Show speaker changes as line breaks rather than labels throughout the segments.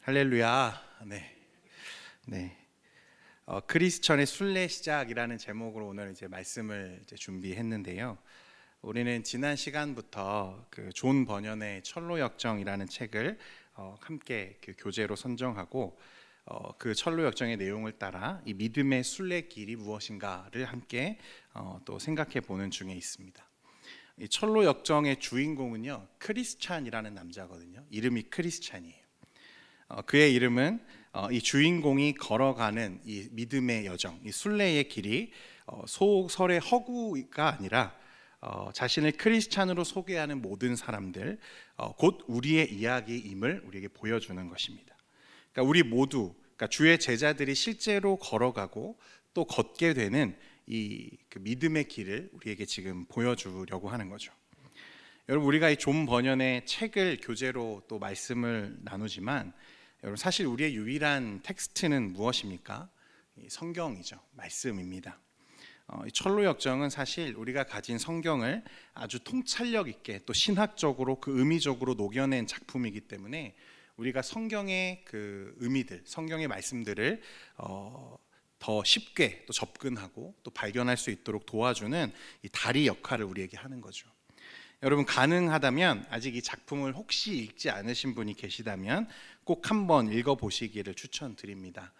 할렐루야. 네. 크리스천의 순례 시작이라는 제목으로 오늘 이제 말씀을 준비했는데요. 우리는 지난 시간부터 그 존 버년의 철로 역정이라는 책을 함께 그 교재로 선정하고 그 철로 역정의 내용을 따라 이 믿음의 순례길이 무엇인가를 함께 또 생각해 보는 중에 있습니다. 이 철로 역정의 주인공은요, 크리스찬이라는 남자거든요. 이름이 크리스찬이에요. 그의 이름은 이 주인공이 걸어가는 이 믿음의 여정, 이 순례의 길이 소설의 허구가 아니라 자신을 크리스찬으로 소개하는 모든 사람들, 곧 우리의 이야기임을 우리에게 보여주는 것입니다. 그러니까 우리 모두, 그러니까 주의 제자들이 실제로 걸어가고 또 걷게 되는 그 믿음의 길을 우리에게 지금 보여주려고 하는 거죠. 여러분, 우리가 이 존 버년의 책을 교재로 또 말씀을 나누지만, 여러분, 사실 우리의 유일한 텍스트는 무엇입니까? 성경이죠. 말씀입니다. 이 철로 역정은 사실 우리가 가진 성경을 아주 통찰력 있게 또 신학적으로 그 의미적으로 녹여낸 작품이기 때문에 우리가 성경의 그 의미들, 성경의 말씀들을 더 쉽게 또 접근하고 또 발견할 수 있도록 도와주는 이 다리 역할을 우리에게 하는 거죠. 여러분, 가능하다면 아직 이 작품을 혹시 읽지 않으신 분이 계시다면 꼭 한번 읽어보시기를 추천드립니다.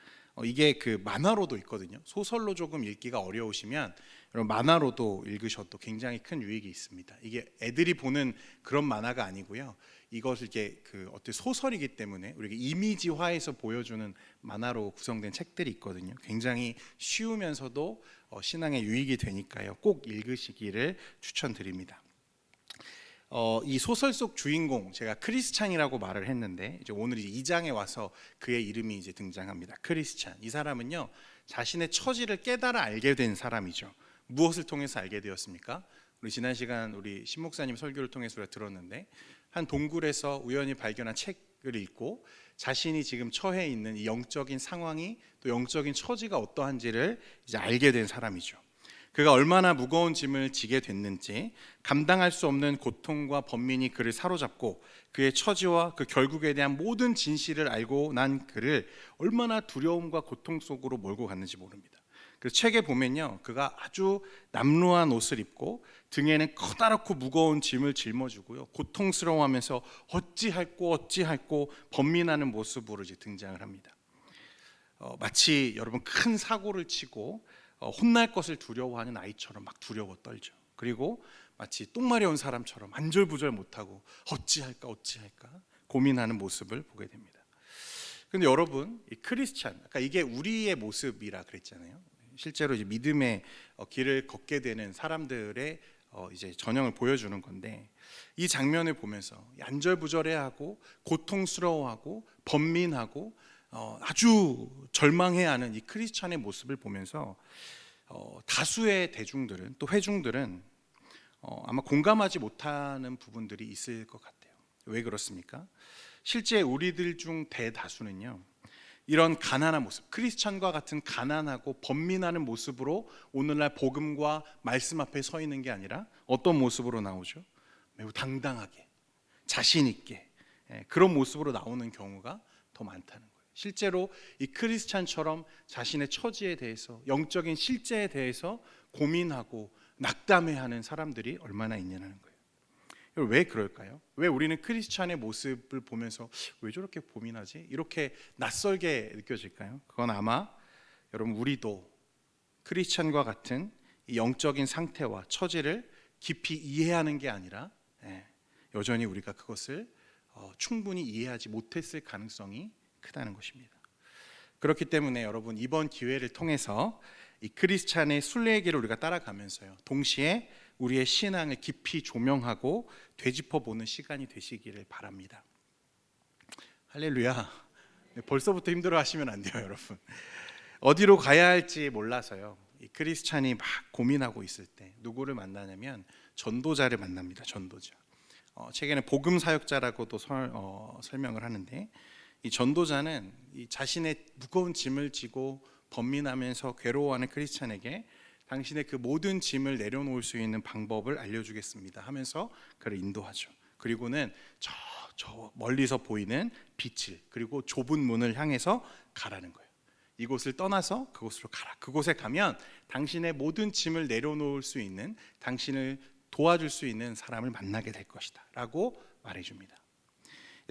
이게 그 만화로도 있거든요. 소설로 조금 읽기가 어려우시면 여러분, 만화로도 읽으셔도 굉장히 큰 유익이 있습니다. 이게 애들이 보는 그런 만화가 아니고요. 이것을 이게 그 어떤 소설이기 때문에 우리가 이미지화해서 보여주는 만화로 구성된 책들이 있거든요. 굉장히 쉬우면서도 신앙에 유익이 되니까요. 꼭 읽으시기를 추천드립니다. 이 소설 속 주인공, 제가 크리스찬이라고 말을 했는데 이제 오늘 2장에 와서 그의 이름이 이제 등장합니다. 크리스찬. 이 사람은요, 자신의 처지를 깨달아 알게 된 사람이죠. 무엇을 통해서 알게 되었습니까? 우리 지난 시간 우리 신 목사님 설교를 통해서 우리가 들었는데, 한 동굴에서 우연히 발견한 책을 읽고 자신이 지금 처해 있는 이 영적인 상황이 또 영적인 처지가 어떠한지를 이제 알게 된 사람이죠. 그가 얼마나 무거운 짐을 지게 됐는지, 감당할 수 없는 고통과 번민이 그를 사로잡고 그의 처지와 그 결국에 대한 모든 진실을 알고 난 그를 얼마나 두려움과 고통 속으로 몰고 갔는지 모릅니다. 그 책에 보면요, 그가 아주 남루한 옷을 입고 등에는 커다랗고 무거운 짐을 짊어지고요, 고통스러워하면서 어찌할꼬 번민하는 모습으로 이제 등장을 합니다. 마치 여러분, 큰 사고를 치고 혼날 것을 두려워하는 아이처럼 막 두려워 떨죠. 그리고 마치 똥 마려운 사람처럼 안절부절 못하고 어찌할까 고민하는 모습을 보게 됩니다. 그런데 여러분, 이 크리스찬, 그러니까 이게 우리의 모습이라 그랬잖아요. 실제로 이제 믿음의 길을 걷게 되는 사람들의 이제 전형을 보여주는 건데, 이 장면을 보면서 안절부절해하고 고통스러워하고 번민하고 아주 절망해하는 이 크리스찬의 모습을 보면서 다수의 대중들은, 또 회중들은 아마 공감하지 못하는 부분들이 있을 것 같아요. 왜 그렇습니까? 실제 우리들 중 대다수는요, 이런 가난한 모습, 크리스찬과 같은 가난하고 번민하는 모습으로 오늘날 복음과 말씀 앞에 서 있는 게 아니라 어떤 모습으로 나오죠? 매우 당당하게, 자신 있게, 그런 모습으로 나오는 경우가 더 많다는 거예요. 실제로 이 크리스찬처럼 자신의 처지에 대해서, 영적인 실제에 대해서 고민하고 낙담해하는 사람들이 얼마나 있냐는 거예요. 왜 그럴까요? 왜 우리는 크리스찬의 모습을 보면서 왜 저렇게 고민하지? 이렇게 낯설게 느껴질까요? 그건 아마 여러분, 우리도 크리스찬과 같은 이 영적인 상태와 처지를 깊이 이해하는 게 아니라 여전히 우리가 그것을 충분히 이해하지 못했을 가능성이 크다는 것입니다. 그렇기 때문에 여러분, 이번 기회를 통해서 이 크리스찬의 순례의 길을 우리가 따라가면서요, 동시에 우리의 신앙을 깊이 조명하고 되짚어보는 시간이 되시기를 바랍니다. 할렐루야. 벌써부터 힘들어하시면 안 돼요, 여러분. 어디로 가야 할지 몰라서요, 이 크리스찬이 막 고민하고 있을 때 누구를 만나냐면 전도자를 만납니다. 전도자. 책에는 복음 사역자라고도 설명을 하는데, 이 전도자는 이 자신의 무거운 짐을 지고 번민하면서 괴로워하는 크리스찬에게 당신의 그 모든 짐을 내려놓을 수 있는 방법을 알려주겠습니다 하면서 그를 인도하죠. 그리고는 저 멀리서 보이는 빛을, 그리고 좁은 문을 향해서 가라는 거예요. 이곳을 떠나서 그곳으로 가라. 그곳에 가면 당신의 모든 짐을 내려놓을 수 있는, 당신을 도와줄 수 있는 사람을 만나게 될 것이다 라고 말해줍니다.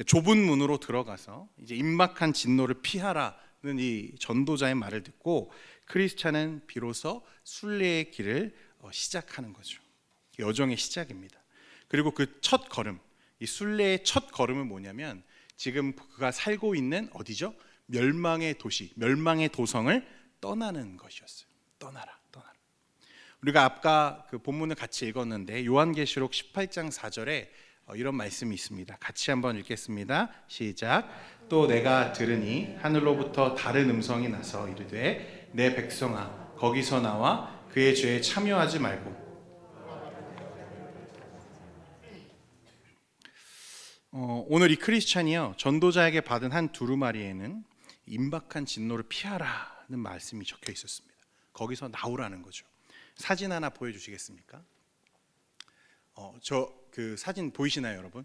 좁은 문으로 들어가서 이제 임박한 진노를 피하라는 이 전도자의 말을 듣고 크리스찬은 비로소 순례의 길을 시작하는 거죠. 여정의 시작입니다. 그리고 그 첫 걸음, 이 순례의 첫 걸음은 뭐냐면 지금 그가 살고 있는 어디죠? 멸망의 도시, 멸망의 도성을 떠나는 것이었어요. 떠나라. 우리가 아까 그 본문을 같이 읽었는데 요한계시록 18장 4절에 이런 말씀이 있습니다. 같이 한번 읽겠습니다. 시작. 또 내가 들으니 하늘로부터 다른 음성이 나서 이르되 내 백성아 거기서 나와 그의 죄에 참여하지 말고. 오늘 이 크리스찬이요 전도자에게 받은 한 두루마리에는 임박한 진노를 피하라는 말씀이 적혀 있었습니다. 거기서 나오라는 거죠. 사진 하나 보여주시겠습니까? 저 그 사진 보이시나요, 여러분?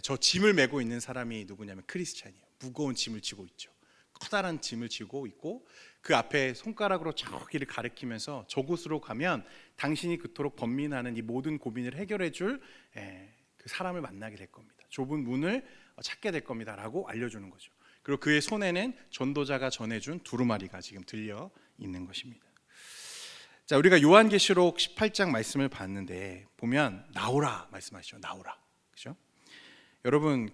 저 짐을 메고 있는 사람이 누구냐면 크리스찬이에요. 무거운 짐을 지고 있죠. 커다란 짐을 지고 있고 그 앞에 손가락으로 저기를 가리키면서 저곳으로 가면 당신이 그토록 번민하는 이 모든 고민을 해결해 줄 그 사람을 만나게 될 겁니다. 좁은 문을 찾게 될 겁니다라고 알려주는 거죠. 그리고 그의 손에는 전도자가 전해준 두루마리가 지금 들려 있는 것입니다. 자, 우리가 요한계시록 18장 말씀을 봤는데 보면 나오라 말씀하시죠. 나오라. 그죠? 여러분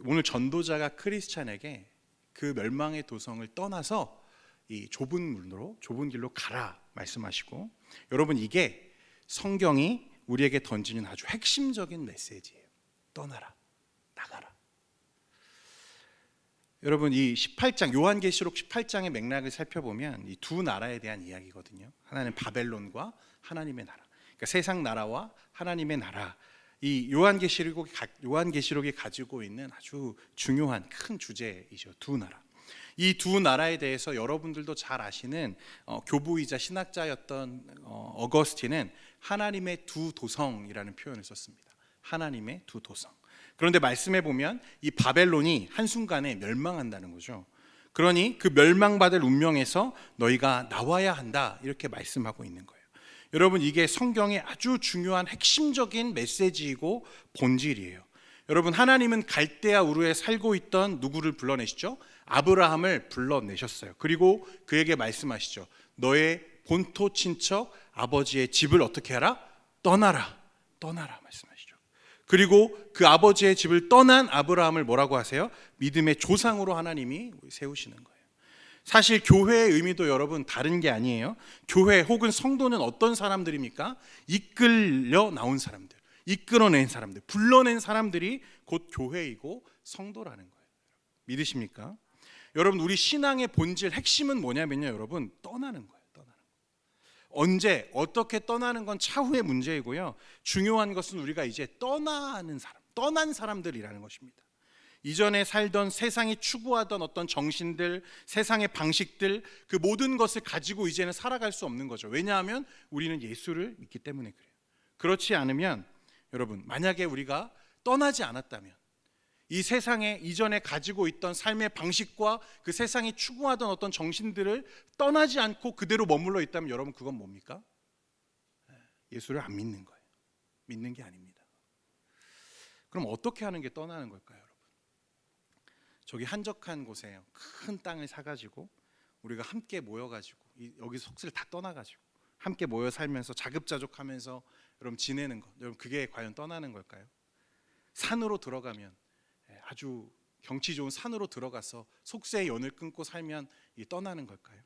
오늘 전도자가 크리스찬에게 그 멸망의 도성을 떠나서 이 좁은 문으로 좁은 길로 가라 말씀하시고, 여러분 이게 성경이 우리에게 던지는 아주 핵심적인 메시지예요. 떠나라. 나가라. 여러분 이 18장 요한계시록 18장의 맥락을 살펴보면 이 두 나라에 대한 이야기거든요. 하나는 바벨론과 하나님의 나라. 그러니까 세상 나라와 하나님의 나라. 이 요한계시록이 가지고 있는 아주 중요한 큰 주제이죠. 두 나라. 이 두 나라에 대해서 여러분들도 잘 아시는 교부이자 신학자였던 어거스틴은 하나님의 두 도성이라는 표현을 썼습니다. 하나님의 두 도성. 그런데 말씀해 보면 이 바벨론이 한순간에 멸망한다는 거죠. 그러니 그 멸망받을 운명에서 너희가 나와야 한다 이렇게 말씀하고 있는 거예요. 여러분 이게 성경의 아주 중요한 핵심적인 메시지이고 본질이에요. 여러분 하나님은 갈대아 우르에 살고 있던 누구를 불러내시죠? 아브라함을 불러내셨어요. 그리고 그에게 말씀하시죠. 너의 본토 친척 아버지의 집을 어떻게 하라? 떠나라 말씀하시죠. 그리고 그 아버지의 집을 떠난 아브라함을 뭐라고 하세요? 믿음의 조상으로 하나님이 세우시는 거예요. 사실 교회의 의미도 여러분 다른 게 아니에요. 교회 혹은 성도는 어떤 사람들입니까? 이끌려 나온 사람들, 이끌어낸 사람들, 불러낸 사람들이 곧 교회이고 성도라는 거예요. 믿으십니까? 여러분 우리 신앙의 본질 핵심은 뭐냐면요, 여러분 떠나는 거예요. 언제 어떻게 떠나는 건 차후의 문제이고요. 중요한 것은 우리가 이제 떠난 사람들이라는 것입니다. 이전에 살던 세상이 추구하던 어떤 정신들, 세상의 방식들, 그 모든 것을 가지고 이제는 살아갈 수 없는 거죠. 왜냐하면 우리는 예수를 믿기 때문에 그래요. 그렇지 않으면 여러분 만약에 우리가 떠나지 않았다면 이 세상에 이전에 가지고 있던 삶의 방식과 그 세상이 추구하던 어떤 정신들을 떠나지 않고 그대로 머물러 있다면 여러분 그건 뭡니까? 예수를 안 믿는 거예요. 믿는 게 아닙니다. 그럼 어떻게 하는 게 떠나는 걸까요, 여러분? 저기 한적한 곳에 큰 땅을 사가지고 우리가 함께 모여가지고 여기 속세를 다 떠나가지고 함께 모여 살면서 자급자족하면서 여러분 지내는 것, 여러분 그게 과연 떠나는 걸까요? 산으로 들어가면 아주 경치 좋은 산으로 들어가서 속세의 연을 끊고 살면 이 떠나는 걸까요?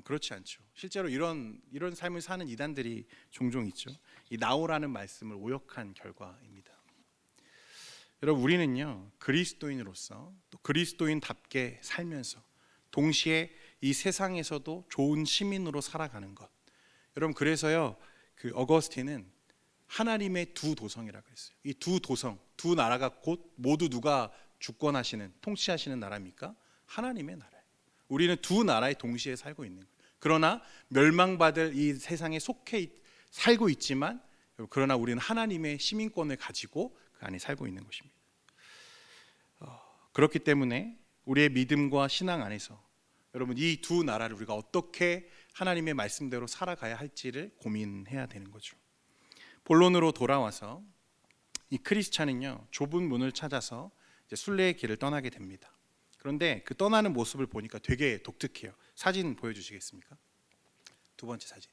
그렇지 않죠. 실제로 이런 삶을 사는 이단들이 종종 있죠. 이 나오라는 말씀을 오역한 결과입니다. 여러분 우리는요 그리스도인으로서 또 그리스도인답게 살면서 동시에 이 세상에서도 좋은 시민으로 살아가는 것. 여러분 그래서요 그 어거스틴은 하나님의 두 도성이라고 했어요. 이 두 도성, 두 나라가 곧 모두 누가 주권하시는, 통치하시는 나라입니까? 하나님의 나라예요. 우리는 두 나라에 동시에 살고 있는 거예요. 그러나 멸망받을 이 세상에 속해 살고 있지만 그러나 우리는 하나님의 시민권을 가지고 그 안에 살고 있는 것입니다. 그렇기 때문에 우리의 믿음과 신앙 안에서 여러분 이 두 나라를 우리가 어떻게 하나님의 말씀대로 살아가야 할지를 고민해야 되는 거죠. 본론으로 돌아와서 이 크리스찬은요 좁은 문을 찾아서 이제 순례의 길을 떠나게 됩니다. 그런데 그 떠나는 모습을 보니까 되게 독특해요. 사진 보여주시겠습니까? 두 번째 사진.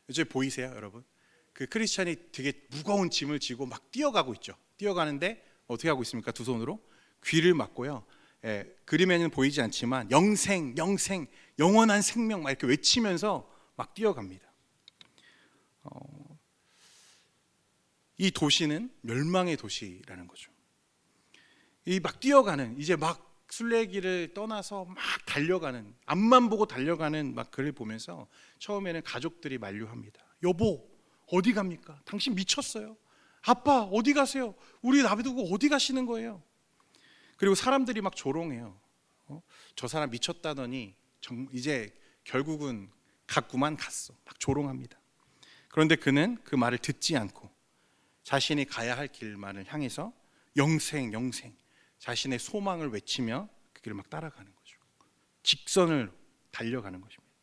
이제 보이세요, 여러분? 그 크리스찬이 되게 무거운 짐을 지고 막 뛰어가고 있죠. 뛰어가는데 어떻게 하고 있습니까? 두 손으로 귀를 막고요. 그림에는 보이지 않지만 영생, 영생, 영원한 생명 막 이렇게 외치면서 막 뛰어갑니다. 이 도시는 멸망의 도시라는 거죠. 이 막 뛰어가는 이제 막 순례길을 떠나서 막 달려가는 앞만 보고 달려가는 막 그를 보면서 처음에는 가족들이 만류합니다. 여보 어디 갑니까? 당신 미쳤어요. 아빠 어디 가세요? 우리 놔두고 어디 가시는 거예요? 그리고 사람들이 막 조롱해요. 저 사람 미쳤다더니 이제 결국은 갔구만 갔어. 막 조롱합니다. 그런데 그는 그 말을 듣지 않고 자신이 가야 할 길만을 향해서 영생 영생 자신의 소망을 외치며 그 길을 막 따라가는 거죠. 직선을 달려가는 것입니다.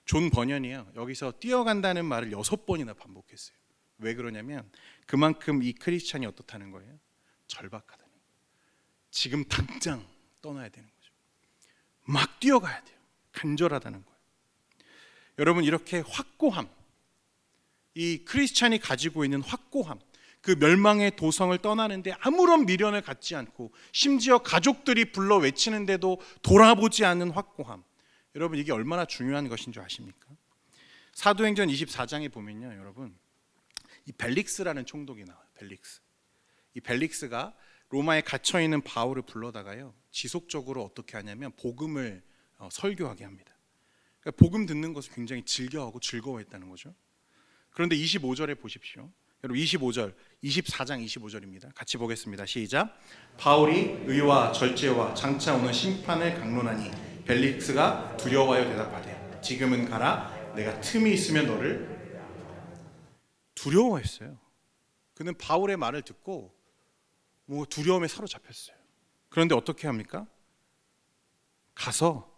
존 버년이요 여기서 뛰어간다는 말을 6번이나 반복했어요. 왜 그러냐면 그만큼 이 크리스찬이 어떻다는 거예요? 절박하다는 거예요. 지금 당장 떠나야 되는 거죠. 막 뛰어가야 돼요. 간절하다는 거예요. 여러분 이렇게 확고함, 이 크리스찬이 가지고 있는 확고함, 그 멸망의 도성을 떠나는데 아무런 미련을 갖지 않고 심지어 가족들이 불러 외치는데도 돌아보지 않는 확고함, 여러분 이게 얼마나 중요한 것인 줄 아십니까? 사도행전 24장에 보면요 여러분 이 벨릭스라는 총독이 나와요. 벨릭스. 이 벨릭스가 로마에 갇혀있는 바울을 불러다가요 지속적으로 어떻게 하냐면 복음을 설교하게 합니다. 그러니까 복음 듣는 것을 굉장히 즐겨하고 즐거워했다는 거죠. 그런데 25절에 보십시오. 여러분 25절 24장 25절입니다. 같이 보겠습니다. 시작. 바울이 의와 절제와 장차 오는 심판을 강론하니 벨릭스가 두려워하여 대답하되 지금은 가라. 내가 틈이 있으면 너를. 두려워했어요. 그는 바울의 말을 듣고 두려움에 사로잡혔어요. 그런데 어떻게 합니까? 가서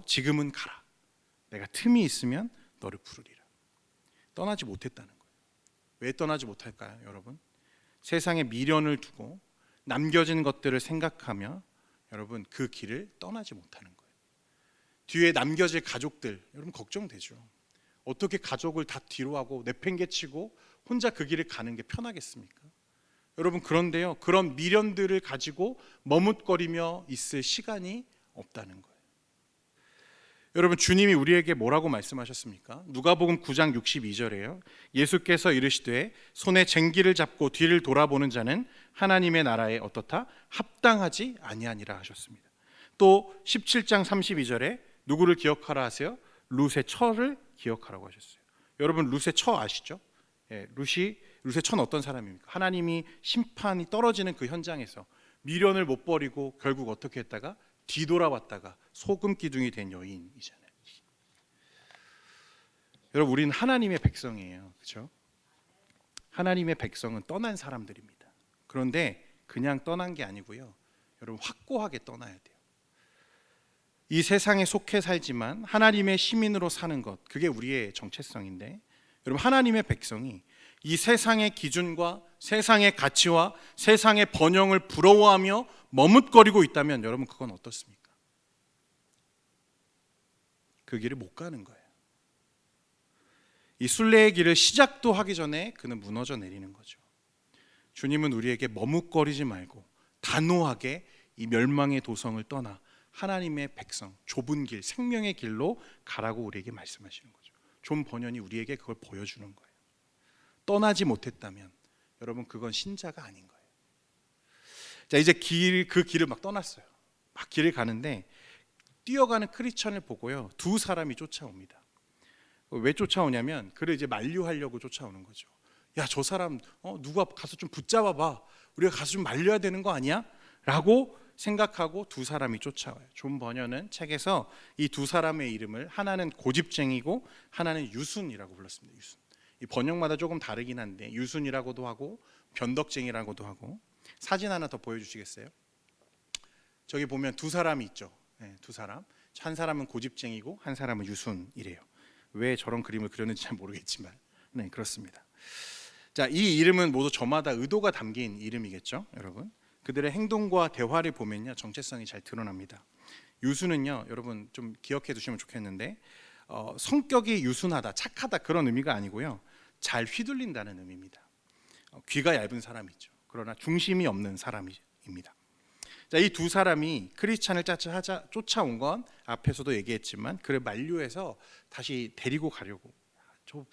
지금은 가라. 내가 틈이 있으면 너를 부르리라. 떠나지 못했다는 거예요. 왜 떠나지 못할까요, 여러분? 세상에 미련을 두고 남겨진 것들을 생각하며 여러분 그 길을 떠나지 못하는 거예요. 뒤에 남겨질 가족들, 여러분 걱정되죠. 어떻게 가족을 다 뒤로 하고 내팽개치고 혼자 그 길을 가는 게 편하겠습니까? 여러분 그런데요, 그런 미련들을 가지고 머뭇거리며 있을 시간이 없다는 거예요. 여러분 주님이 우리에게 뭐라고 말씀하셨습니까? 누가복음 9장 62절에요. 예수께서 이르시되 손에 쟁기를 잡고 뒤를 돌아보는 자는 하나님의 나라에 어떻다? 합당하지 아니하니라 하셨습니다. 또 17장 32절에 누구를 기억하라 하세요? 룻의 처를 기억하라고 하셨어요. 여러분 룻의 처 아시죠? 룻의 처는 어떤 사람입니까? 하나님이 심판이 떨어지는 그 현장에서 미련을 못 버리고 결국 어떻게 했다가 뒤돌아왔다가 소금 기둥이 된 여인이잖아요. 여러분 우리는 하나님의 백성이에요. 그렇죠? 하나님의 백성은 떠난 사람들입니다. 그런데 그냥 떠난 게 아니고요. 여러분 확고하게 떠나야 돼요. 이 세상에 속해 살지만 하나님의 시민으로 사는 것, 그게 우리의 정체성인데 여러분 하나님의 백성이 이 세상의 기준과 세상의 가치와 세상의 번영을 부러워하며 머뭇거리고 있다면 여러분 그건 어떻습니까? 그 길을 못 가는 거예요. 이 순례의 길을 시작도 하기 전에 그는 무너져 내리는 거죠. 주님은 우리에게 머뭇거리지 말고 단호하게 이 멸망의 도성을 떠나 하나님의 백성, 좁은 길, 생명의 길로 가라고 우리에게 말씀하시는 거죠. 존 버년이 우리에게 그걸 보여주는 거예요. 떠나지 못했다면 여러분 그건 신자가 아닌 거예요. 자 이제 그 길을 막 떠났어요. 막 길을 가는데 뛰어가는 크리스천을 보고요 두 사람이 쫓아옵니다. 왜 쫓아오냐면 그를 이제 만류하려고 쫓아오는 거죠. 야 저 사람 누가 가서 좀 붙잡아봐. 우리가 가서 좀 말려야 되는 거 아니야? 라고 생각하고 두 사람이 쫓아와요. 존 버년은 책에서 이 두 사람의 이름을 하나는 고집쟁이고 하나는 유순이라고 불렀습니다. 유순. 이 번역마다 조금 다르긴 한데 유순이라고도 하고 변덕쟁이라고도 하고. 사진 하나 더 보여주시겠어요? 저기 보면 두 사람이 있죠. 네, 두 사람. 한 사람은 고집쟁이고 한 사람은 유순이래요. 왜 저런 그림을 그렸는지 잘 모르겠지만, 네, 그렇습니다. 자, 이 이름은 모두 저마다 의도가 담긴 이름이겠죠, 여러분. 그들의 행동과 대화를 보면요, 정체성이 잘 드러납니다. 유순은요, 여러분 좀 기억해 두시면 좋겠는데, 성격이 유순하다, 착하다 그런 의미가 아니고요, 잘 휘둘린다는 의미입니다. 귀가 얇은 사람이죠. 그러나 중심이 없는 사람입니다. 자, 이 두 사람이 크리스찬을 쫓아온 건 앞에서도 얘기했지만 그를 만류해서 다시 데리고 가려고,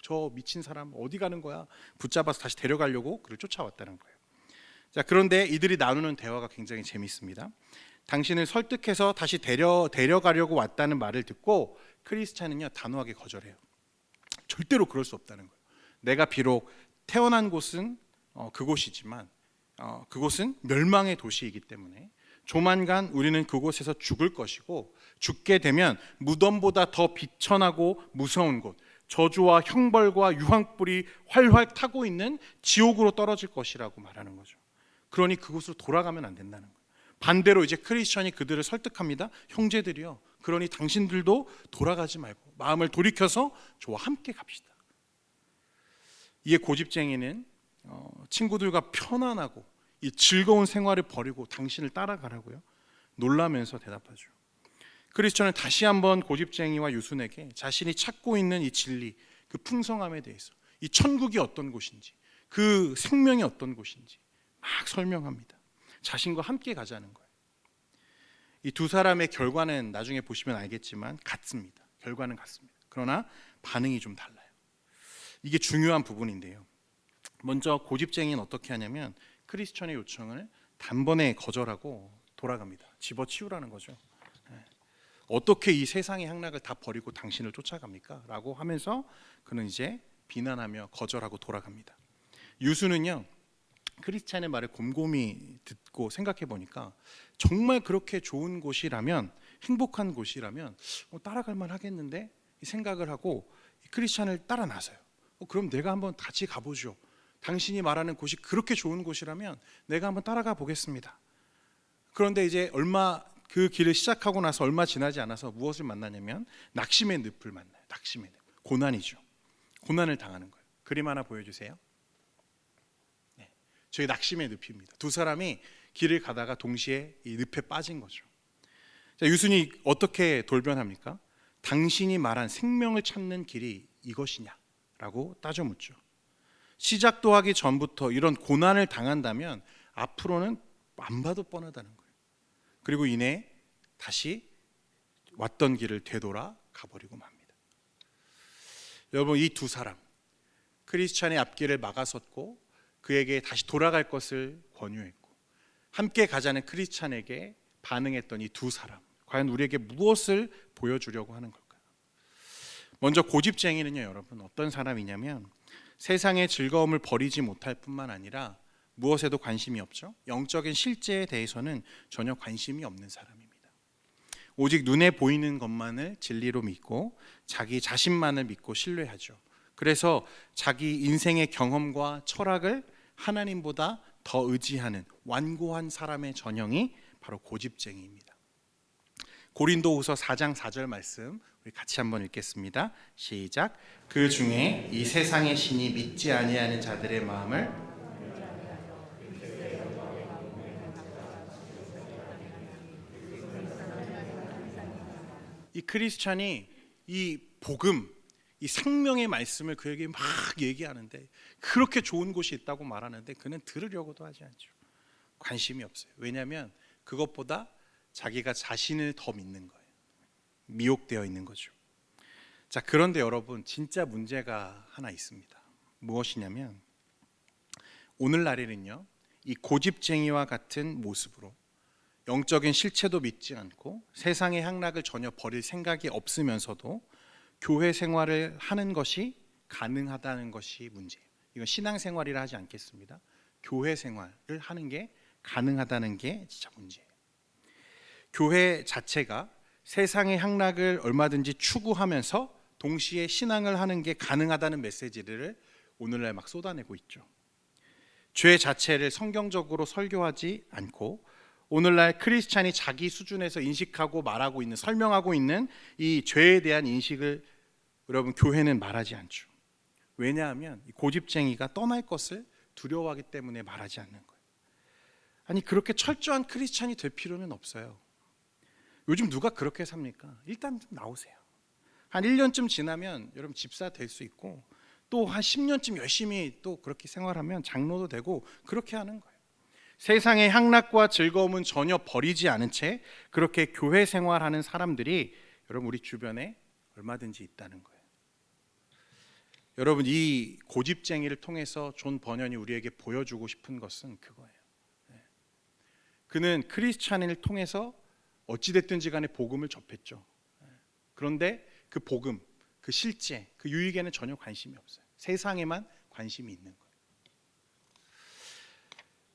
저 미친 사람 어디 가는 거야? 붙잡아서 다시 데려가려고 그를 쫓아왔다는 거예요. 자, 그런데 이들이 나누는 대화가 굉장히 재밌습니다. 당신을 설득해서 다시 데려가려고 왔다는 말을 듣고 크리스찬은요, 단호하게 거절해요. 절대로 그럴 수 없다는 거예요. 내가 비록 태어난 곳은 그곳이지만 그곳은 멸망의 도시이기 때문에 조만간 우리는 그곳에서 죽을 것이고, 죽게 되면 무덤보다 더 비천하고 무서운 곳, 저주와 형벌과 유황불이 활활 타고 있는 지옥으로 떨어질 것이라고 말하는 거죠. 그러니 그곳으로 돌아가면 안 된다는 거예요. 반대로 이제 크리스천이 그들을 설득합니다. 형제들이요, 그러니 당신들도 돌아가지 말고 마음을 돌이켜서 저와 함께 갑시다. 이에 고집쟁이는 친구들과 편안하고 이 즐거운 생활을 버리고 당신을 따라가라고요, 놀라면서 대답하죠. 크리스천은 다시 한번 고집쟁이와 유순에게 자신이 찾고 있는 이 진리, 그 풍성함에 대해서, 이 천국이 어떤 곳인지, 그 생명이 어떤 곳인지 막 설명합니다. 자신과 함께 가자는 거예요. 이 두 사람의 결과는 나중에 보시면 알겠지만 같습니다. 결과는 같습니다. 그러나 반응이 좀 달라요. 이게 중요한 부분인데요. 먼저 고집쟁이는 어떻게 하냐면 크리스천의 요청을 단번에 거절하고 돌아갑니다. 집어치우라는 거죠. 어떻게 이 세상의 향락을 다 버리고 당신을 쫓아갑니까? 라고 하면서 그는 이제 비난하며 거절하고 돌아갑니다. 유수는요, 크리스찬의 말을 곰곰이 듣고 생각해 보니까 정말 그렇게 좋은 곳이라면, 행복한 곳이라면 따라갈 만 하겠는데 이 생각을 하고 크리스찬을 따라 나서요. 그럼 내가 한번 같이 가보죠. 당신이 말하는 곳이 그렇게 좋은 곳이라면 내가 한번 따라가 보겠습니다. 그런데 이제 그 길을 시작하고 나서 얼마 지나지 않아서 무엇을 만나냐면 낙심의 늪을 만나요. 낙심의 늪, 고난이죠. 고난을 당하는 거예요. 그림 하나 보여주세요. 네, 저희 낙심의 늪입니다. 두 사람이 길을 가다가 동시에 이 늪에 빠진 거죠. 자, 유순이 어떻게 돌변합니까? 당신이 말한 생명을 찾는 길이 이것이냐라고 따져 묻죠. 시작도 하기 전부터 이런 고난을 당한다면 앞으로는 안 봐도 뻔하다는 거예요. 그리고 이내 다시 왔던 길을 되돌아 가버리고 맙니다. 여러분, 이 두 사람, 크리스찬의 앞길을 막아섰고 그에게 다시 돌아갈 것을 권유했고 함께 가자는 크리스찬에게 반응했던 이 두 사람, 과연 우리에게 무엇을 보여주려고 하는 걸까요? 먼저 고집쟁이는요, 여러분 어떤 사람이냐면 세상의 즐거움을 버리지 못할 뿐만 아니라 무엇에도 관심이 없죠. 영적인 실제에 대해서는 전혀 관심이 없는 사람입니다. 오직 눈에 보이는 것만을 진리로 믿고 자기 자신만을 믿고 신뢰하죠. 그래서 자기 인생의 경험과 철학을 하나님보다 더 의지하는 완고한 사람의 전형이 바로 고집쟁이입니다. 고린도후서 4장 4절 말씀 우리 같이 한번 읽겠습니다. 시작. 그 중에 이 세상의 신이 믿지 아니하는 자들의 마음을 이 크리스찬이 이 복음, 이 생명의 말씀을 그에게 막 얘기하는데 그렇게 좋은 곳이 있다고 말하는데 그는 들으려고도 하지 않죠. 관심이 없어요. 왜냐하면 그것보다 자기가 자신을 더 믿는 거예요. 미혹되어 있는 거죠. 자, 그런데 여러분 진짜 문제가 하나 있습니다. 무엇이냐면 오늘날에는요, 이 고집쟁이와 같은 모습으로 영적인 실체도 믿지 않고 세상의 향락을 전혀 버릴 생각이 없으면서도 교회 생활을 하는 것이 가능하다는 것이 문제예요. 이건 신앙생활이라 하지 않겠습니다. 교회 생활을 하는 게 가능하다는 게 진짜 문제예요. 교회 자체가 세상의 향락을 얼마든지 추구하면서 동시에 신앙을 하는 게 가능하다는 메시지를 오늘날 막 쏟아내고 있죠. 죄 자체를 성경적으로 설교하지 않고 오늘날 크리스찬이 자기 수준에서 인식하고 말하고 있는, 설명하고 있는 이 죄에 대한 인식을 여러분 교회는 말하지 않죠. 왜냐하면 고집쟁이가 떠날 것을 두려워하기 때문에 말하지 않는 거예요. 아니 그렇게 철저한 크리스찬이 될 필요는 없어요. 요즘 누가 그렇게 삽니까? 일단 좀 나오세요. 한 1년쯤 지나면 여러분 집사 될 수 있고 또 한 10년쯤 열심히 또 그렇게 생활하면 장로도 되고 그렇게 하는 거예요. 세상의 향락과 즐거움은 전혀 버리지 않은 채 그렇게 교회 생활하는 사람들이 여러분 우리 주변에 얼마든지 있다는 거예요. 여러분 이 고집쟁이를 통해서 존 버년이 우리에게 보여주고 싶은 것은 그거예요. 그는 크리스찬을 통해서 어찌됐든지 간에 복음을 접했죠. 그런데 그 복음, 그 실제, 그 유익에는 전혀 관심이 없어요. 세상에만 관심이 있는 거예요.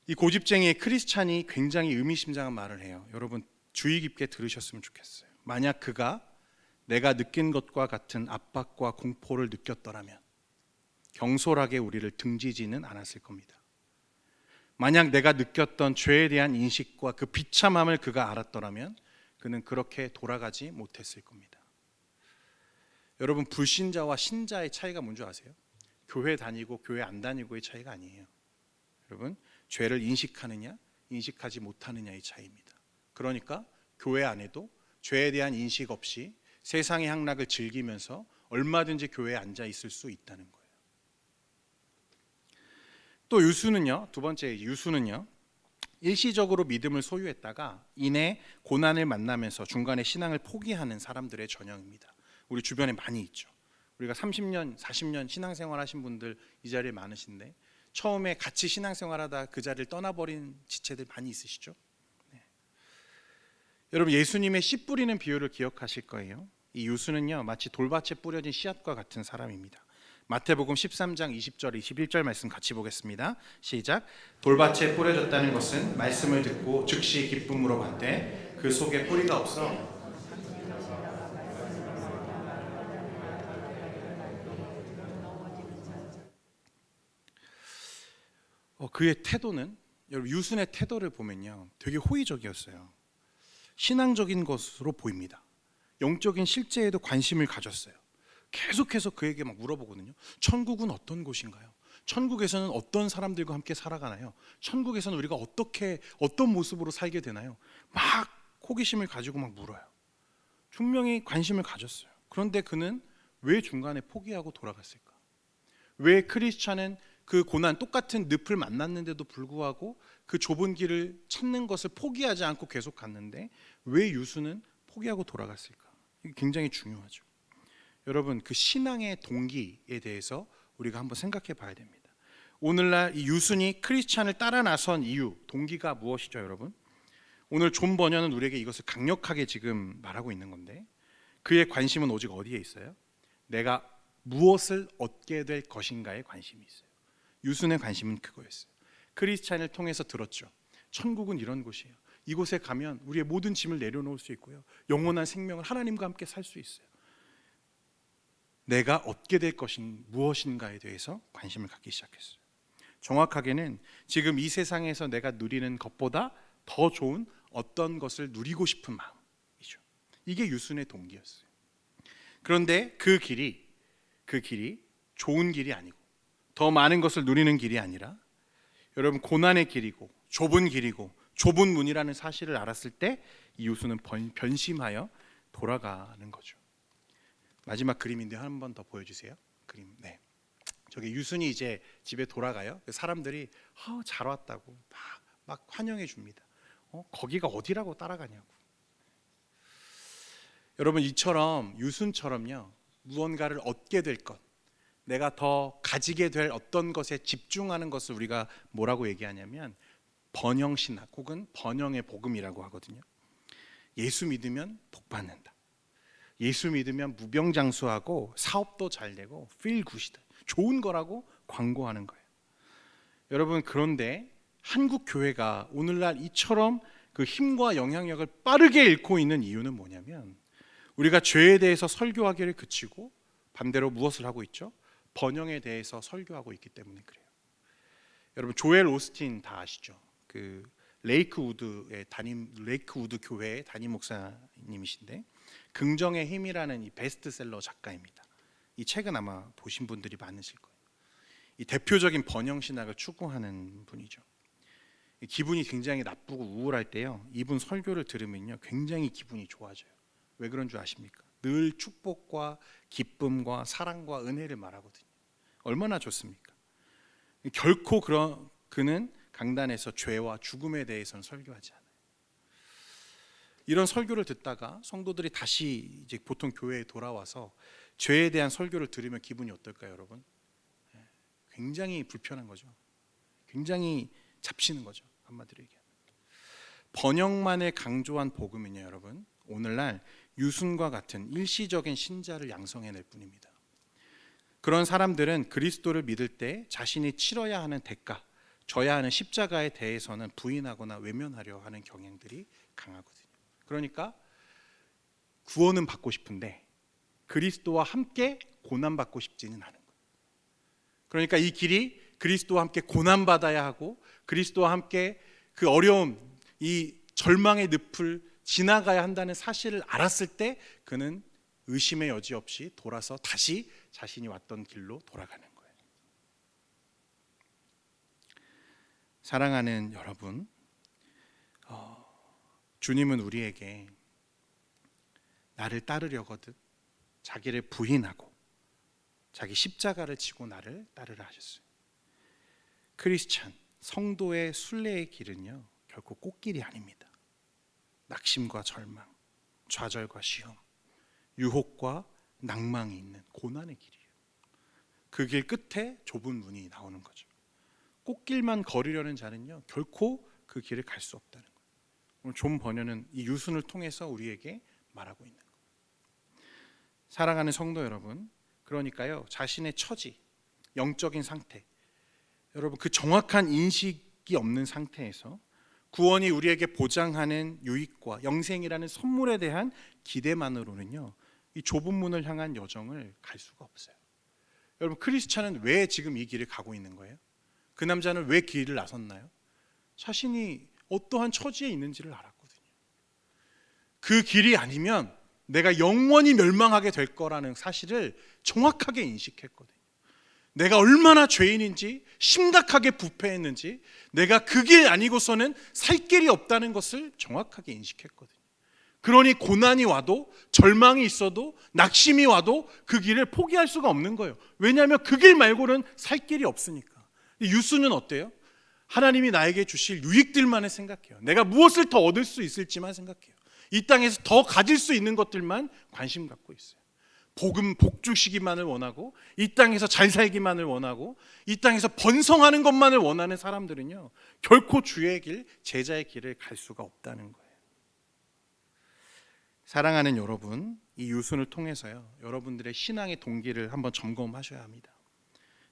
이 고집쟁이의 크리스찬이 굉장히 의미심장한 말을 해요. 여러분 주의 깊게 들으셨으면 좋겠어요. 만약 그가 내가 느낀 것과 같은 압박과 공포를 느꼈더라면 경솔하게 우리를 등지지는 않았을 겁니다. 만약 내가 느꼈던 죄에 대한 인식과 그 비참함을 그가 알았더라면 그는 그렇게 돌아가지 못했을 겁니다. 여러분 불신자와 신자의 차이가 뭔지 아세요? 교회 다니고 교회 안 다니고의 차이가 아니에요. 여러분 죄를 인식하느냐 인식하지 못하느냐의 차이입니다. 그러니까 교회 안에도 죄에 대한 인식 없이 세상의 향락을 즐기면서 얼마든지 교회에 앉아 있을 수 있다는 거예요. 또 유수는요, 두 번째 유수는요, 일시적으로 믿음을 소유했다가 이내 고난을 만나면서 중간에 신앙을 포기하는 사람들의 전형입니다. 우리 주변에 많이 있죠. 우리가 30년, 40년 신앙생활 하신 분들 이 자리에 많으신데 처음에 같이 신앙생활하다 그 자리를 떠나버린 지체들 많이 있으시죠? 네. 여러분 예수님의 씨 뿌리는 비유를 기억하실 거예요. 이 유수는요 마치 돌밭에 뿌려진 씨앗과 같은 사람입니다. 마태복음 13장 20절 21절 말씀 같이 보겠습니다. 시작. 돌밭에 뿌려졌다는 것은 말씀을 듣고 즉시 기쁨으로 받되 그 속에 뿌리가 없어 그의 태도는 여러분 유순의 태도를 보면요 되게 호의적이었어요. 신앙적인 것으로 보입니다. 영적인 실제에도 관심을 가졌어요. 계속해서 그에게 막 물어보거든요. 천국은 어떤 곳인가요? 천국에서는 어떤 사람들과 함께 살아가나요? 천국에서는 우리가 어떤 모습으로 살게 되나요? 막 호기심을 가지고 막 물어요. 분명히 관심을 가졌어요. 그런데 그는 왜 중간에 포기하고 돌아갔을까? 왜 크리스찬은 그 고난 똑같은 늪을 만났는데도 불구하고 그 좁은 길을 찾는 것을 포기하지 않고 계속 갔는데 왜 유수는 포기하고 돌아갔을까? 이게 굉장히 중요하죠. 여러분 그 신앙의 동기에 대해서 우리가 한번 생각해 봐야 됩니다. 오늘날 이 유순이 크리스찬을 따라 나선 이유, 동기가 무엇이죠, 여러분? 오늘 존 버년은 우리에게 이것을 강력하게 지금 말하고 있는 건데 그의 관심은 오직 어디에 있어요? 내가 무엇을 얻게 될 것인가에 관심이 있어요. 유순의 관심은 그거였어요. 크리스찬을 통해서 들었죠. 천국은 이런 곳이에요. 이곳에 가면 우리의 모든 짐을 내려놓을 수 있고요. 영원한 생명을 하나님과 함께 살 수 있어요. 내가 얻게 될 것인 무엇인가에 대해서 관심을 갖기 시작했어요. 정확하게는 지금 이 세상에서 내가 누리는 것보다 더 좋은 어떤 것을 누리고 싶은 마음이죠. 이게 유순의 동기였어요. 그런데 그 길이 좋은 길이 아니고 더 많은 것을 누리는 길이 아니라 여러분 고난의 길이고 좁은 길이고 좁은 문이라는 사실을 알았을 때 이 유수는 변심하여 돌아가는 거죠. 마지막 그림인데 한 번 더 보여주세요. 그림. 네. 저기 유순이 이제 집에 돌아가요. 사람들이 잘 왔다고 막 환영해 줍니다. 거기가 어디라고 따라가냐고. 여러분 이처럼 유순처럼요. 무언가를 얻게 될 것, 내가 더 가지게 될 어떤 것에 집중하는 것을 우리가 뭐라고 얘기하냐면 번영신학 혹은 번영의 복음이라고 하거든요. 예수 믿으면 복 받는다. 예수 믿으면 무병장수하고 사업도 잘 되고 feel good이다. 좋은 거라고 광고하는 거예요. 여러분 그런데 한국 교회가 오늘날 이처럼 그 힘과 영향력을 빠르게 잃고 있는 이유는 뭐냐면 우리가 죄에 대해서 설교하기를 그치고 반대로 무엇을 하고 있죠? 번영에 대해서 설교하고 있기 때문에 그래요. 여러분 조엘 오스틴 다 아시죠? 그 레이크우드 교회의 담임 목사님이신데 긍정의 힘이라는 이 베스트셀러 작가입니다. 이 책은 아마 보신 분들이 많으실 거예요. 이 대표적인 번영 신학을 추구하는 분이죠. 기분이 굉장히 나쁘고 우울할 때요, 이분 설교를 들으면요 굉장히 기분이 좋아져요. 왜 그런 줄 아십니까? 늘 축복과 기쁨과 사랑과 은혜를 말하거든요. 얼마나 좋습니까? 결코 그는 강단에서 죄와 죽음에 대해서는 설교하지 않아요. 이런 설교를 듣다가 성도들이 다시 이제 보통 교회에 돌아와서 죄에 대한 설교를 들으면 기분이 어떨까요, 여러분? 굉장히 불편한 거죠. 굉장히 잡치는 거죠. 한마디로 얘기하면. 번영만을 강조한 복음은요, 여러분, 오늘날 유순과 같은 일시적인 신자를 양성해낼 뿐입니다. 그런 사람들은 그리스도를 믿을 때 자신이 치러야 하는 대가, 져야 하는 십자가에 대해서는 부인하거나 외면하려 하는 경향들이 강하거든요. 그러니까 구원은 받고 싶은데 그리스도와 함께 고난받고 싶지는 않은 거예요. 그러니까 이 길이 그리스도와 함께 고난받아야 하고 그리스도와 함께 그 어려움, 이 절망의 늪을 지나가야 한다는 사실을 알았을 때 그는 의심의 여지 없이 돌아서 다시 자신이 왔던 길로 돌아가는 거예요. 사랑하는 여러분, 주님은 우리에게 나를 따르려거든 자기를 부인하고 자기 십자가를 지고 나를 따르라 하셨어요. 크리스찬, 성도의 순례의 길은요 결코 꽃길이 아닙니다. 낙심과 절망, 좌절과 시험, 유혹과 낭망이 있는 고난의 길이에요. 그 길 끝에 좁은 문이 나오는 거죠. 꽃길만 걸으려는 자는요 결코 그 길을 갈 수 없다는 거예요. 오늘 존 버녀는 이 유순을 통해서 우리에게 말하고 있는 거예요. 사랑하는 성도 여러분, 그러니까요 자신의 처지, 영적인 상태, 여러분 그 정확한 인식이 없는 상태에서 구원이 우리에게 보장하는 유익과 영생이라는 선물에 대한 기대만으로는요 이 좁은 문을 향한 여정을 갈 수가 없어요. 여러분 크리스찬은 왜 지금 이 길을 가고 있는 거예요? 그 남자는 왜 길을 나섰나요? 자신이 어떠한 처지에 있는지를 알았거든요. 그 길이 아니면 내가 영원히 멸망하게 될 거라는 사실을 정확하게 인식했거든요. 내가 얼마나 죄인인지, 심각하게 부패했는지, 내가 그 길 아니고서는 살 길이 없다는 것을 정확하게 인식했거든요. 그러니 고난이 와도, 절망이 있어도, 낙심이 와도 그 길을 포기할 수가 없는 거예요. 왜냐하면 그 길 말고는 살 길이 없으니까. 유수는 어때요? 하나님이 나에게 주실 유익들만을 생각해요. 내가 무엇을 더 얻을 수 있을지만 생각해요. 이 땅에서 더 가질 수 있는 것들만 관심 갖고 있어요. 복 주시기만을 원하고, 이 땅에서 잘 살기만을 원하고, 이 땅에서 번성하는 것만을 원하는 사람들은요 결코 주의 길, 제자의 길을 갈 수가 없다는 거예요. 사랑하는 여러분, 이 유순을 통해서요 여러분들의 신앙의 동기를 한번 점검하셔야 합니다.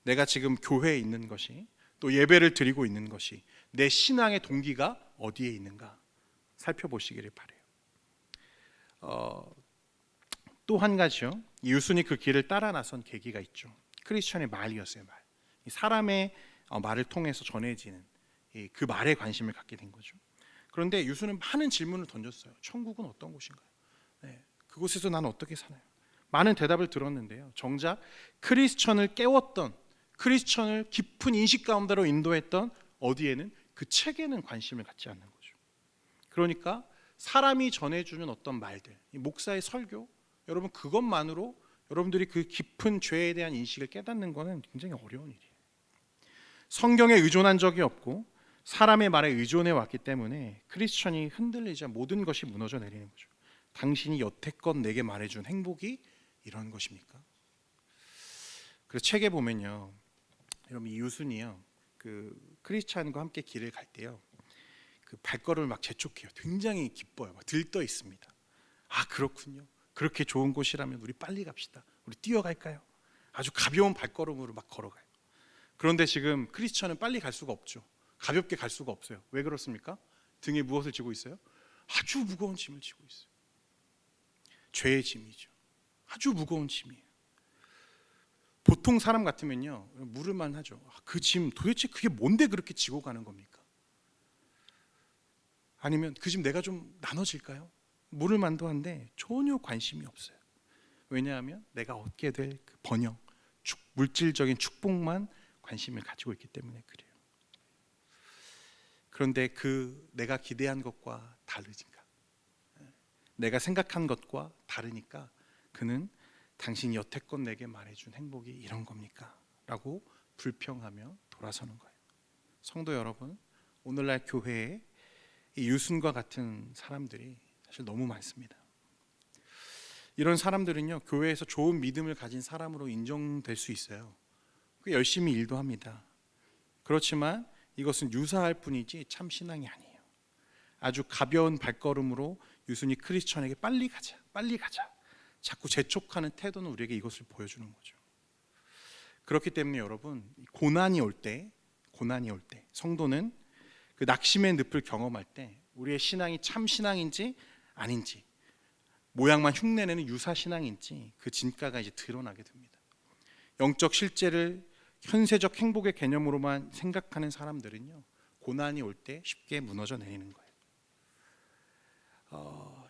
내가 지금 교회에 있는 것이, 또 예배를 드리고 있는 것이 내 신앙의 동기가 어디에 있는가 살펴보시기를 바라요. 또 한 가지요, 유순이 그 길을 따라 나선 계기가 있죠. 크리스천의 말이었어요. 말. 사람의 말을 통해서 전해지는 그 말에 관심을 갖게 된 거죠. 그런데 유순은 많은 질문을 던졌어요. 천국은 어떤 곳인가요? 그곳에서 나는 어떻게 사나요? 많은 대답을 들었는데요, 정작 크리스천을 깨웠던, 크리스천을 깊은 인식 가운데로 인도했던 어디에는, 그 책에는 관심을 갖지 않는 거죠. 그러니까 사람이 전해주는 어떤 말들, 목사의 설교, 여러분 그것만으로 여러분들이 그 깊은 죄에 대한 인식을 깨닫는 것은 굉장히 어려운 일이에요. 성경에 의존한 적이 없고 사람의 말에 의존해 왔기 때문에 크리스천이 흔들리자 모든 것이 무너져 내리는 거죠. 당신이 여태껏 내게 말해준 행복이 이런 것입니까? 그래서 책에 보면요, 여러분 이 유순이요 그 크리스찬과 함께 길을 갈 때요 그 발걸음을 막 재촉해요. 굉장히 기뻐요. 막 들떠 있습니다. 아 그렇군요. 그렇게 좋은 곳이라면 우리 빨리 갑시다. 우리 뛰어갈까요? 아주 가벼운 발걸음으로 막 걸어가요. 그런데 지금 크리스찬은 빨리 갈 수가 없죠. 가볍게 갈 수가 없어요. 왜 그렇습니까? 등에 무엇을 지고 있어요? 아주 무거운 짐을 지고 있어요. 죄의 짐이죠. 아주 무거운 짐이에요. 보통 사람 같으면요 물을만 하죠. 그 짐 도대체 그게 뭔데 그렇게 지고 가는 겁니까? 아니면 그 짐 내가 좀 나눠질까요? 물을 만도 한데 전혀 관심이 없어요. 왜냐하면 내가 얻게 될 그 번영, 물질적인 축복만 관심을 가지고 있기 때문에 그래요. 그런데 그 내가 기대한 것과 다르니까, 내가 생각한 것과 다르니까 그는 당신이 여태껏 내게 말해준 행복이 이런 겁니까? 라고 불평하며 돌아서는 거예요. 성도 여러분, 오늘날 교회에 이 유순과 같은 사람들이 사실 너무 많습니다. 이런 사람들은요 교회에서 좋은 믿음을 가진 사람으로 인정될 수 있어요. 열심히 일도 합니다. 그렇지만 이것은 유사할 뿐이지 참 신앙이 아니에요. 아주 가벼운 발걸음으로 유순이 크리스천에게 빨리 가자, 빨리 가자 자꾸 재촉하는 태도는 우리에게 이것을 보여주는 거죠. 그렇기 때문에 여러분, 고난이 올 때 성도는 그 낙심의 늪을 경험할 때 우리의 신앙이 참 신앙인지 아닌지, 모양만 흉내내는 유사 신앙인지 그 진가가 이제 드러나게 됩니다. 영적 실제를 현세적 행복의 개념으로만 생각하는 사람들은요 고난이 올 때 쉽게 무너져 내리는 거예요.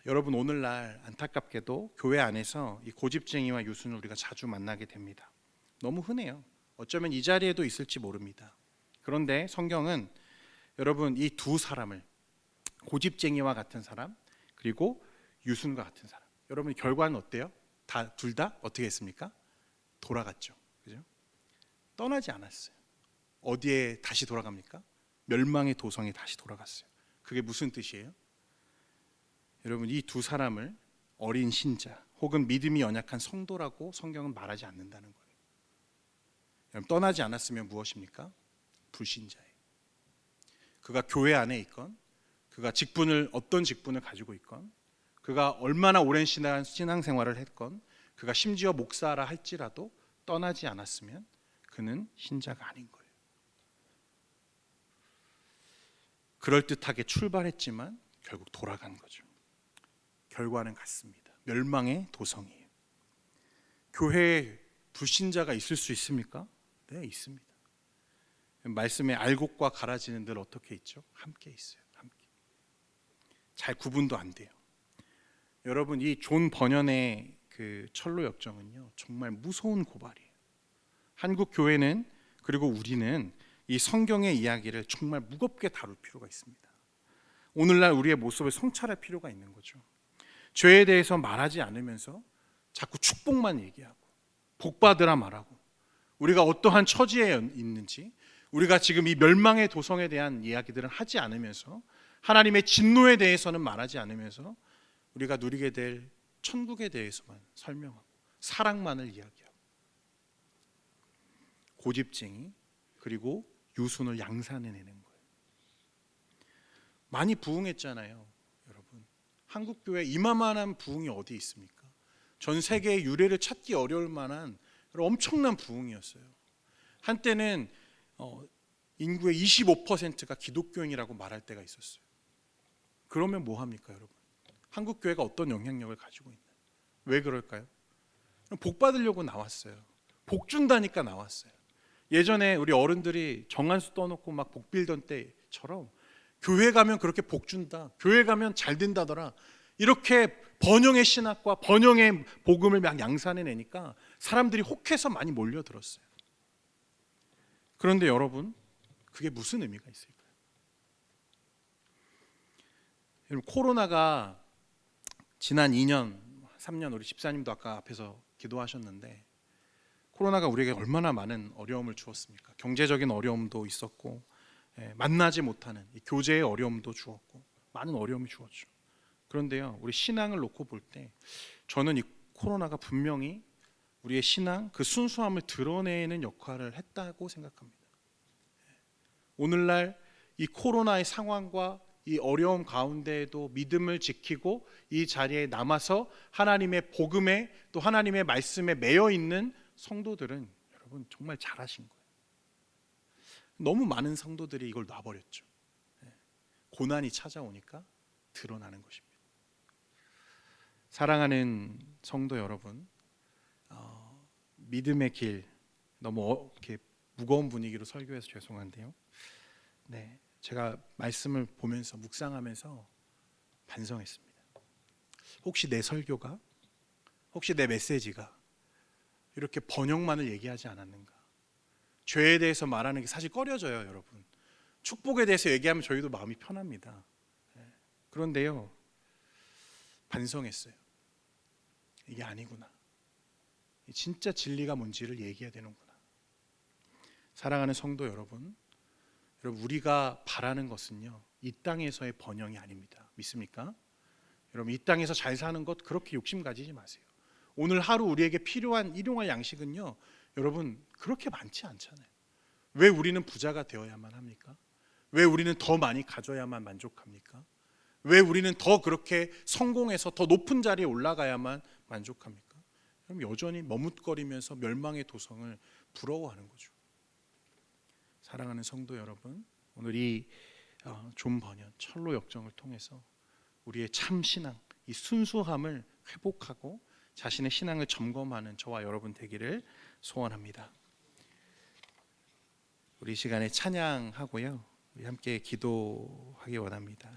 여러분, 오늘날 안타깝게도 교회 안에서 이 고집쟁이와 유순을 우리가 자주 만나게 됩니다. 너무 흔해요. 어쩌면 이 자리에도 있을지 모릅니다. 그런데 성경은 여러분 이 두 사람을, 고집쟁이와 같은 사람 그리고 유순과 같은 사람, 여러분 결과는 어때요? 둘 다 어떻게 했습니까? 돌아갔죠. 그죠? 떠나지 않았어요. 어디에 다시 돌아갑니까? 멸망의 도성에 다시 돌아갔어요. 그게 무슨 뜻이에요? 여러분, 이 두 사람을 어린 신자 혹은 믿음이 연약한 성도라고 성경은 말하지 않는다는 거예요. 여러분, 떠나지 않았으면 무엇입니까? 불신자예요. 그가 교회 안에 있건, 그가 어떤 직분을 가지고 있건, 그가 얼마나 오랜 신앙생활을 했건, 그가 심지어 목사라 할지라도 떠나지 않았으면 그는 신자가 아닌 거예요. 그럴듯하게 출발했지만 결국 돌아간 거죠. 결과는 같습니다. 멸망의 도성이에요. 교회에 불신자가 있을 수 있습니까? 네, 있습니다. 말씀에 알곡과 가라지는 늘 어떻게 있죠? 함께 있어요. 함께. 잘 구분도 안 돼요. 여러분, 이 존 버년의 그 철로 역정은요 정말 무서운 고발이에요. 한국 교회는, 그리고 우리는 이 성경의 이야기를 정말 무겁게 다룰 필요가 있습니다. 오늘날 우리의 모습을 성찰할 필요가 있는 거죠. 죄에 대해서 말하지 않으면서 자꾸 축복만 얘기하고 복받으라 말하고, 우리가 어떠한 처지에 있는지, 우리가 지금 이 멸망의 도성에 대한 이야기들은 하지 않으면서, 하나님의 진노에 대해서는 말하지 않으면서 우리가 누리게 될 천국에 대해서만 설명하고 사랑만을 이야기하고, 고집쟁이 그리고 유순을 양산해내는 거예요. 많이 부흥했잖아요. 여러분, 한국교회 이만한 부흥이 어디 있습니까? 전 세계의 유래를 찾기 어려울 만한 엄청난 부흥이었어요. 한때는 인구의 25%가 기독교인이라고 말할 때가 있었어요. 그러면 뭐 합니까, 여러분? 한국 교회가 어떤 영향력을 가지고 있나요? 왜 그럴까요? 복 받으려고 나왔어요. 복 준다니까 나왔어요. 예전에 우리 어른들이 정한수 떠놓고 막 복 빌던 때처럼 교회 가면 그렇게 복 준다, 교회 가면 잘 된다더라, 이렇게 번영의 신학과 번영의 복음을 막 양산해내니까 사람들이 혹해서 많이 몰려들었어요. 그런데 여러분, 그게 무슨 의미가 있을까요? 여러분, 코로나가 지난 2년, 3년, 우리 집사님도 아까 앞에서 기도하셨는데, 코로나가 우리에게 얼마나 많은 어려움을 주었습니까? 경제적인 어려움도 있었고, 만나지 못하는 이 교제의 어려움도 주었고, 많은 어려움이 주었죠. 그런데요, 우리 신앙을 놓고 볼 때 저는 이 코로나가 분명히 우리의 신앙, 그 순수함을 드러내는 역할을 했다고 생각합니다. 오늘날 이 코로나의 상황과 이 어려움 가운데에도 믿음을 지키고 이 자리에 남아서 하나님의 복음에, 또 하나님의 말씀에 매여 있는 성도들은 여러분 정말 잘하신 거예요. 너무 많은 성도들이 이걸 놔버렸죠. 고난이 찾아오니까 드러나는 것입니다. 사랑하는 성도 여러분, 믿음의 길, 너무 이렇게 무거운 분위기로 설교해서 죄송한데요. 네, 제가 말씀을 보면서 묵상하면서 반성했습니다. 혹시 내 설교가, 혹시 내 메시지가 이렇게 번영만을 얘기하지 않았는가? 죄에 대해서 말하는 게 사실 꺼려져요, 여러분. 축복에 대해서 얘기하면 저희도 마음이 편합니다. 그런데요, 반성했어요. 이게 아니구나. 진짜 진리가 뭔지를 얘기해야 되는구나. 사랑하는 성도 여러분, 우리가 바라는 것은요, 이 땅에서의 번영이 아닙니다. 믿습니까? 여러분, 이 땅에서 잘 사는 것 그렇게 욕심 가지지 마세요. 오늘 하루 우리에게 필요한 일용할 양식은요, 여러분 그렇게 많지 않잖아요. 왜 우리는 부자가 되어야만 합니까? 왜 우리는 더 많이 가져야만 만족합니까? 왜 우리는 더 그렇게 성공해서 더 높은 자리에 올라가야만 만족합니까? 그럼 여전히 머뭇거리면서 멸망의 도성을 부러워하는 거죠. 사랑하는 성도 여러분, 오늘 이 존 버년 철로 역정을 통해서 우리의 참 신앙, 이 순수함을 회복하고 자신의 신앙을 점검하는 저와 여러분 되기를 소원합니다. 우리 시간에 찬양하고요, 우리 함께 기도하기 원합니다.